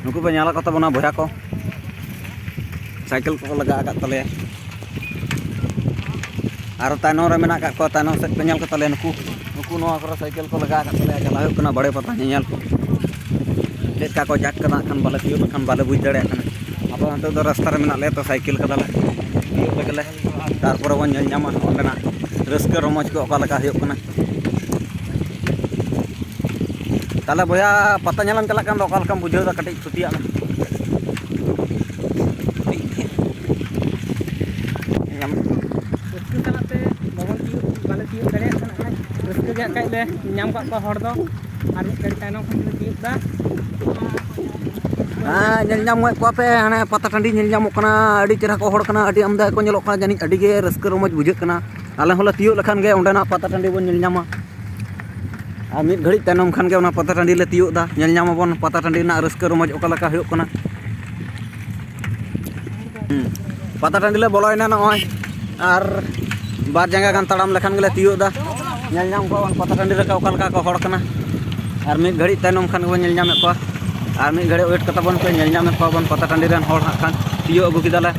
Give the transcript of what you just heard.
नुकु पे नाला कता बना भया को साइकिल को लगा आका तले आरो तानो रे मेना का को तानो से पे नेल को तले नुकु नुकु नोआ को साइकिल को लगा आका तले चला हुक ना बड़े पता नेल को चेक का को जाट कना खान बाले तियो खान बाले बुझ दड़े खान अब अंत दो रास्ता रे मेना ले तो साइकिल का दले तियो लगले तारपर बन नेल ᱧᱟᱢᱟ ओंडेना रस्क रमज को ओका लगा हुक ना ताले बया पता नेलम चला कान ओका लकम बुझाव दा कटि छुटिया में ñam रस्क चलाते बाबन तियो बाले तियो दड़े खान रस्क गे काई ले ñam का को हर दो आर मिट कड़ी तायनो खान ले तियो दा नेल ᱧᱟᱢ को पे हाने पता टंडी नेल ᱧᱟᱢᱚᱜ ᱠᱟᱱᱟ ᱟᱹᱰᱤ ᱪᱮᱨᱦᱟ ᱠᱚ ᱦᱚᱲ ᱠᱟᱱᱟ ᱟᱹᱰᱤ ᱟᱢᱫᱟ ᱠᱚ ᱧᱮᱞᱚᱜ ᱠᱟᱱᱟ ᱡᱟᱹᱱᱤᱡ ᱟᱹᱰᱤ ᱜᱮ ᱨᱟᱹᱥᱠᱟᱹ ᱨᱚᱢᱚᱡ ᱵᱩᱡᱷᱟᱹᱜ ᱠᱟᱱᱟ ᱟᱞᱮ ᱦᱚᱸᱞᱮ ᱛᱤᱭᱳᱜ ᱞᱮᱠᱷᱟᱱ ᱜᱮ ᱚᱸᱰᱮᱱᱟᱜ ᱯᱟᱛᱟ ᱴᱟᱺᱰᱤ ᱵᱚᱱ ᱧᱮᱞ ᱧᱟᱢᱟ ᱟᱨ ᱢᱤᱫ ᱜᱷᱟᱹᱲᱤᱡ ᱛᱟᱭᱱᱚᱢ ᱠᱷᱟᱱ ᱜᱮ ᱚᱱᱟ ᱯᱟᱛᱟ ᱴᱟᱺᱰᱤ ᱞᱮ ᱛᱤᱭᱳᱜ ᱫᱟ ᱧᱮᱞ ᱧᱟᱢᱟᱵᱚᱱ ᱯᱟᱛᱟ ᱴᱟᱺᱰᱤ ᱨᱮᱱᱟᱜ ᱨᱟᱹᱥᱠᱟᱹ ᱨᱚᱢᱚᱡ ᱚᱠᱟ ᱞᱮᱠᱟ ᱦᱩᱭᱩᱜ ᱠᱟᱱᱟ ᱯᱟᱛᱟ ᱴᱟᱺᱰᱤ ᱞᱮ ᱵᱚᱞᱚᱭᱱᱟ ᱱᱚᱜᱼᱚᱭ ᱟᱨ ᱵᱟᱨ ᱡᱟᱸᱜᱟ ᱜᱟᱱ ᱛᱟᱲᱟᱢ ᱞᱮᱠᱷᱟᱱ ᱜᱮᱞᱮ ᱛᱤᱭᱳᱜ ᱫᱟ ᱧᱮᱞ ᱧᱟᱢ ᱠᱚᱣᱟᱵᱚᱱ ᱯᱟᱛᱟ ᱴᱟᱺᱰᱤ ᱨᱮ ᱚᱠᱟ ᱞᱮᱠᱟ ᱠᱚ ᱦᱚᱲ ᱠᱟᱱᱟ ᱟᱨ ᱢᱤᱫ ᱜᱷᱟᱹᱲᱤᱡ ᱛᱟᱭᱱᱚᱢ ᱠᱷᱟᱱ ᱜᱮᱵᱚᱱ ᱧᱮᱞ ᱧᱟᱢᱮᱫ ᱠᱚᱣᱟ ᱟᱨ ᱢᱤᱫ ᱜᱷᱟᱹᱲᱤᱡ ᱣᱮᱴ ᱠᱟᱛᱮ ᱵᱚᱱ ᱧᱮᱞ ᱧᱟᱢᱮᱫ ᱠᱚᱣᱟᱵᱚᱱ ᱯᱟᱛᱟ ᱴᱟᱺᱰᱤ ᱨᱮᱱ ᱦᱚᱲ ᱦᱟᱸᱜ ᱠᱷᱟᱱ ᱛᱤᱭᱳᱜ ᱟᱹᱜᱩ ᱠᱮᱫᱟᱞᱮ